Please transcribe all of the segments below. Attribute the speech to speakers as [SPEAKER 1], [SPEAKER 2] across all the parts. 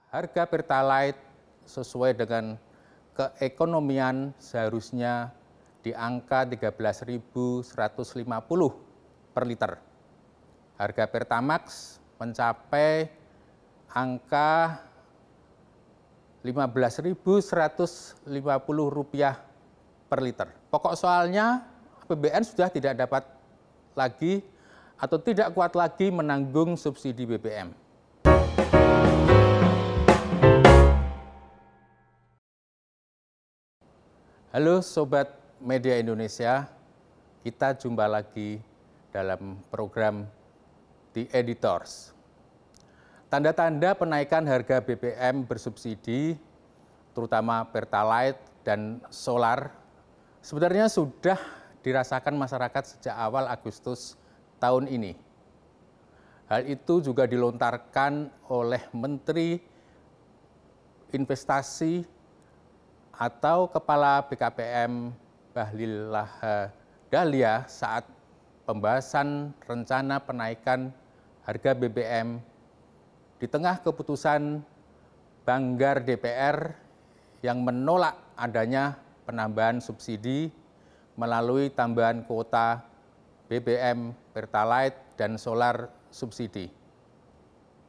[SPEAKER 1] harga Pertalite sesuai dengan keekonomian seharusnya di angka 13.150 per liter. Harga Pertamax mencapai angka Rp15.150 per liter. Pokok soalnya APBN sudah tidak dapat lagi atau tidak kuat lagi menanggung subsidi BBM. Halo Sobat Media Indonesia, kita jumpa lagi dalam program The Editors. Tanda-tanda penaikan harga BBM bersubsidi, terutama Pertalite dan solar, sebenarnya sudah dirasakan masyarakat sejak awal Agustus tahun ini. Hal itu juga dilontarkan oleh Menteri Investasi atau Kepala BKPM Bahlil Lahadalia saat pembahasan rencana penaikan harga BBM di tengah keputusan Banggar DPR yang menolak adanya penambahan subsidi melalui tambahan kuota BBM, Pertalite, dan solar subsidi.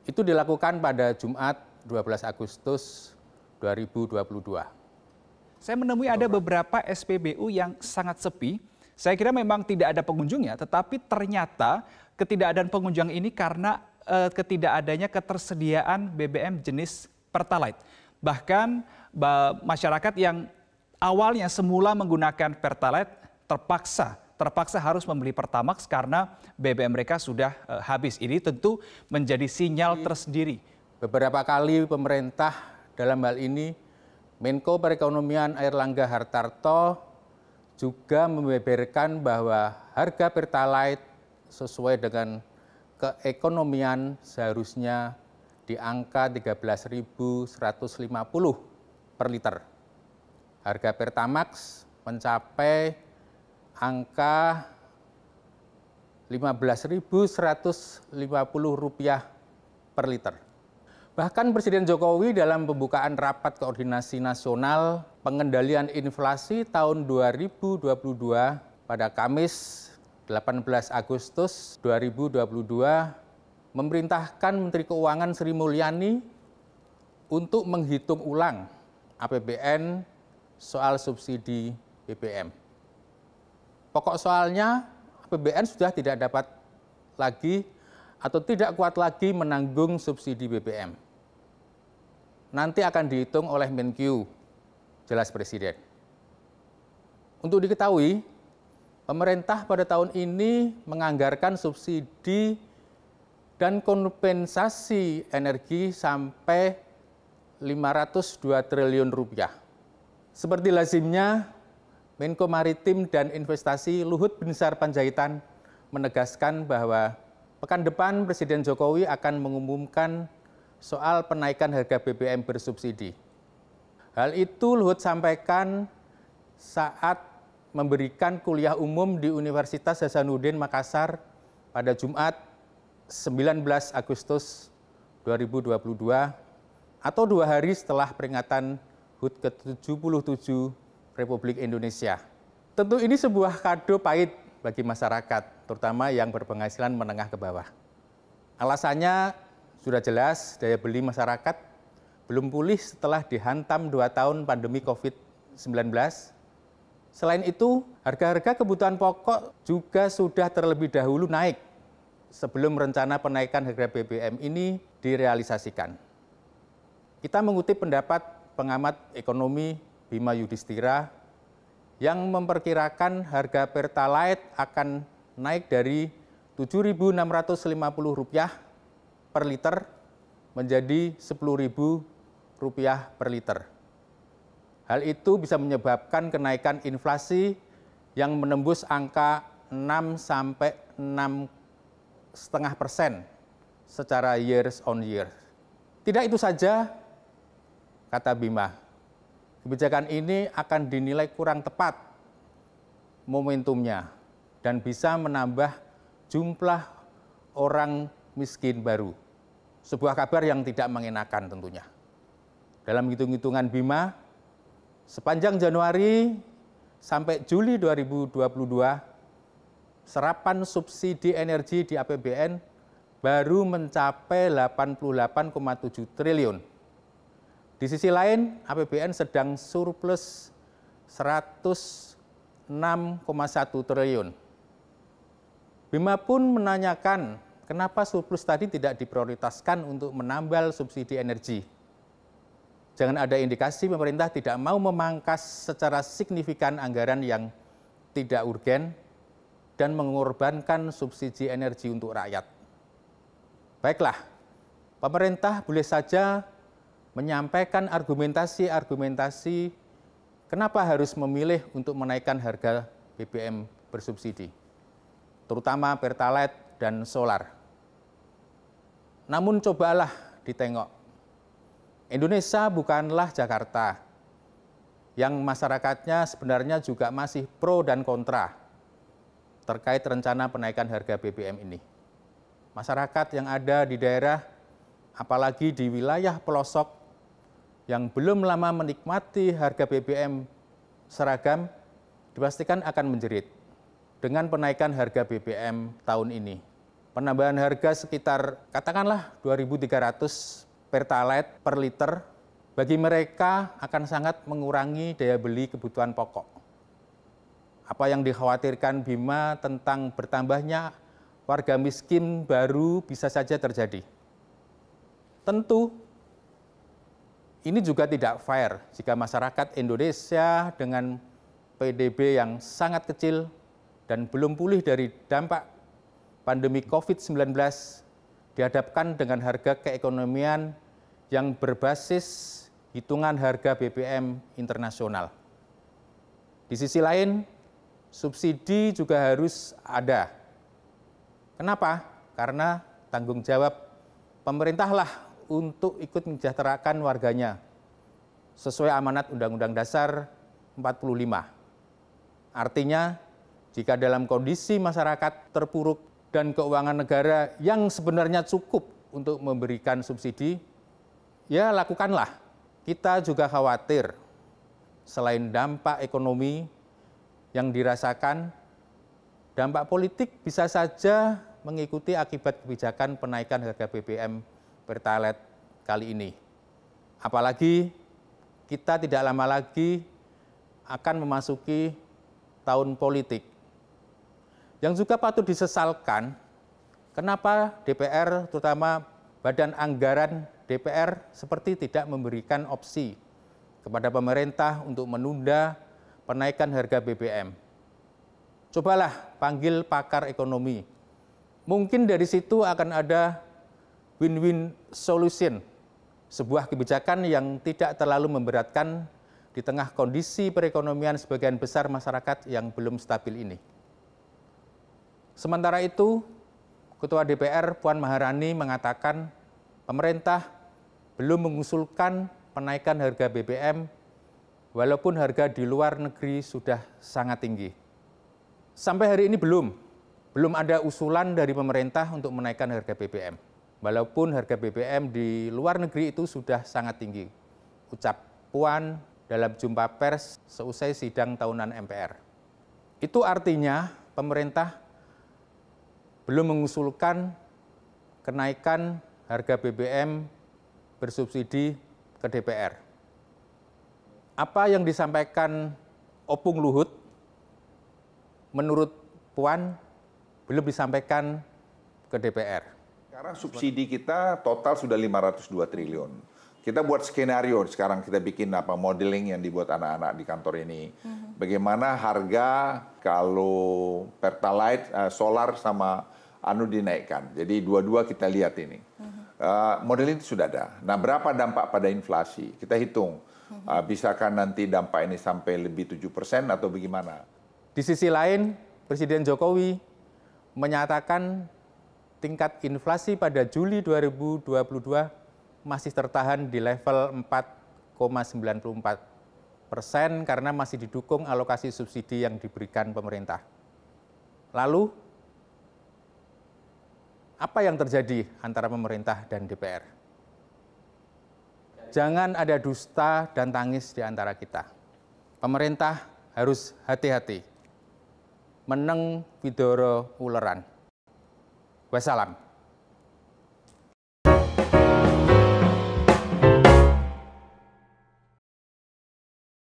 [SPEAKER 1] Itu dilakukan pada Jumat 12 Agustus 2022.
[SPEAKER 2] Saya menemui ada beberapa SPBU yang sangat sepi. Saya kira memang tidak ada pengunjungnya, tetapi ternyata ketidakadaan pengunjung ini karena ketidakadanya ketersediaan BBM jenis Pertalite. Bahkan masyarakat yang awalnya semula menggunakan Pertalite terpaksa harus membeli Pertamax karena BBM mereka sudah habis. Ini tentu menjadi sinyal tersendiri.
[SPEAKER 1] Beberapa kali pemerintah, dalam hal ini Menko Perekonomian Airlangga Hartarto, juga membeberkan bahwa harga Pertalite sesuai dengan keekonomian seharusnya di angka 13.150 per liter. Harga Pertamax mencapai angka Rp15.150 per liter. Bahkan Presiden Jokowi dalam pembukaan rapat koordinasi nasional pengendalian inflasi tahun 2022 pada Kamis 18 Agustus 2022 memerintahkan Menteri Keuangan Sri Mulyani untuk menghitung ulang APBN soal subsidi BBM. Pokok soalnya APBN sudah tidak dapat lagi atau tidak kuat lagi menanggung subsidi BBM. Nanti akan dihitung oleh Menkyu, jelas Presiden. Untuk diketahui, pemerintah pada tahun ini menganggarkan subsidi dan kompensasi energi sampai Rp502 triliun. Seperti lazimnya, Menko Maritim dan Investasi Luhut Binsar Panjaitan menegaskan bahwa pekan depan Presiden Jokowi akan mengumumkan soal penaikan harga BBM bersubsidi. Hal itu Luhut sampaikan saat memberikan kuliah umum di Universitas Hasanuddin Makassar pada Jumat 19 Agustus 2022 atau 2 hari setelah peringatan HUT ke-77 Republik Indonesia. Tentu ini sebuah kado pahit bagi masyarakat, terutama yang berpenghasilan menengah ke bawah. Alasannya sudah jelas, daya beli masyarakat belum pulih setelah dihantam 2 tahun pandemi COVID-19. Selain itu, harga-harga kebutuhan pokok juga sudah terlebih dahulu naik sebelum rencana penaikan harga BBM ini direalisasikan. Kita mengutip pendapat pengamat ekonomi Bima Yudhistira yang memperkirakan harga Pertalite akan naik dari Rp7.650 per liter menjadi Rp10.000 per liter. Hal itu bisa menyebabkan kenaikan inflasi yang menembus angka 6 sampai 6,5% secara years on year. Tidak itu saja, kata Bima, kebijakan ini akan dinilai kurang tepat momentumnya dan bisa menambah jumlah orang miskin baru. Sebuah kabar yang tidak mengenakan tentunya. Dalam hitung-hitungan Bima, sepanjang Januari sampai Juli 2022, serapan subsidi energi di APBN baru mencapai 88,7 triliun. Di sisi lain, APBN sedang surplus 106,1 triliun. Bima pun menanyakan kenapa surplus tadi tidak diprioritaskan untuk menambal subsidi energi. Jangan ada indikasi pemerintah tidak mau memangkas secara signifikan anggaran yang tidak urgen dan mengorbankan subsidi energi untuk rakyat. Baiklah, pemerintah boleh saja menyampaikan argumentasi kenapa harus memilih untuk menaikkan harga BBM bersubsidi, terutama Pertalite dan solar. Namun cobalah ditengok. Indonesia bukanlah Jakarta, yang masyarakatnya sebenarnya juga masih pro dan kontra terkait rencana penaikan harga BBM ini. Masyarakat yang ada di daerah, apalagi di wilayah pelosok yang belum lama menikmati harga BBM seragam, dipastikan akan menjerit dengan penaikan harga BBM tahun ini. Penambahan harga sekitar katakanlah 2.300 Pertalite per liter bagi mereka akan sangat mengurangi daya beli kebutuhan pokok. Apa yang dikhawatirkan Bima tentang bertambahnya warga miskin baru bisa saja terjadi. Tentu, ini juga tidak fair jika masyarakat Indonesia dengan PDB yang sangat kecil dan belum pulih dari dampak pandemi COVID-19 dihadapkan dengan harga keekonomian yang berbasis hitungan harga BBM internasional. Di sisi lain, subsidi juga harus ada. Kenapa? Karena tanggung jawab pemerintahlah untuk ikut mensejahterakan warganya sesuai amanat Undang-Undang Dasar 45. Artinya, jika dalam kondisi masyarakat terpuruk dan keuangan negara yang sebenarnya cukup untuk memberikan subsidi, ya lakukanlah. Kita juga khawatir selain dampak ekonomi yang dirasakan, dampak politik bisa saja mengikuti akibat kebijakan penaikan harga BBM Pertalite kali ini. Apalagi kita tidak lama lagi akan memasuki tahun politik. Yang juga patut disesalkan, kenapa DPR, terutama Badan Anggaran DPR, seperti tidak memberikan opsi kepada pemerintah untuk menunda penaikan harga BBM. Cobalah panggil pakar ekonomi. Mungkin dari situ akan ada win-win solution, sebuah kebijakan yang tidak terlalu memberatkan di tengah kondisi perekonomian sebagian besar masyarakat yang belum stabil ini. Sementara itu, Ketua DPR Puan Maharani mengatakan pemerintah belum mengusulkan penaikan harga BBM walaupun harga di luar negeri sudah sangat tinggi. Sampai hari ini belum ada usulan dari pemerintah untuk menaikkan harga BBM. Walaupun harga BBM di luar negeri itu sudah sangat tinggi. Ucap Puan dalam jumpa pers seusai sidang tahunan MPR. Itu artinya pemerintah belum mengusulkan kenaikan harga BBM bersubsidi ke DPR. Apa yang disampaikan Opung Luhut menurut Puan belum disampaikan ke DPR.
[SPEAKER 3] Sekarang subsidi kita total sudah 502 triliun. Kita buat skenario sekarang, kita bikin modeling yang dibuat anak-anak di kantor ini. Bagaimana harga kalau Pertalite, solar sama dinaikkan. Jadi dua-dua kita lihat ini. Model ini sudah ada. Nah, berapa dampak pada inflasi? Kita hitung. Bisakah nanti dampak ini sampai lebih 7% atau bagaimana?
[SPEAKER 1] Di sisi lain, Presiden Jokowi menyatakan tingkat inflasi pada Juli 2022 masih tertahan di level 4,94% karena masih didukung alokasi subsidi yang diberikan pemerintah. Lalu, apa yang terjadi antara pemerintah dan DPR? jangan ada dusta dan tangis di antara kita. Pemerintah harus hati-hati. Meneng Widoro Uleran. Wassalam.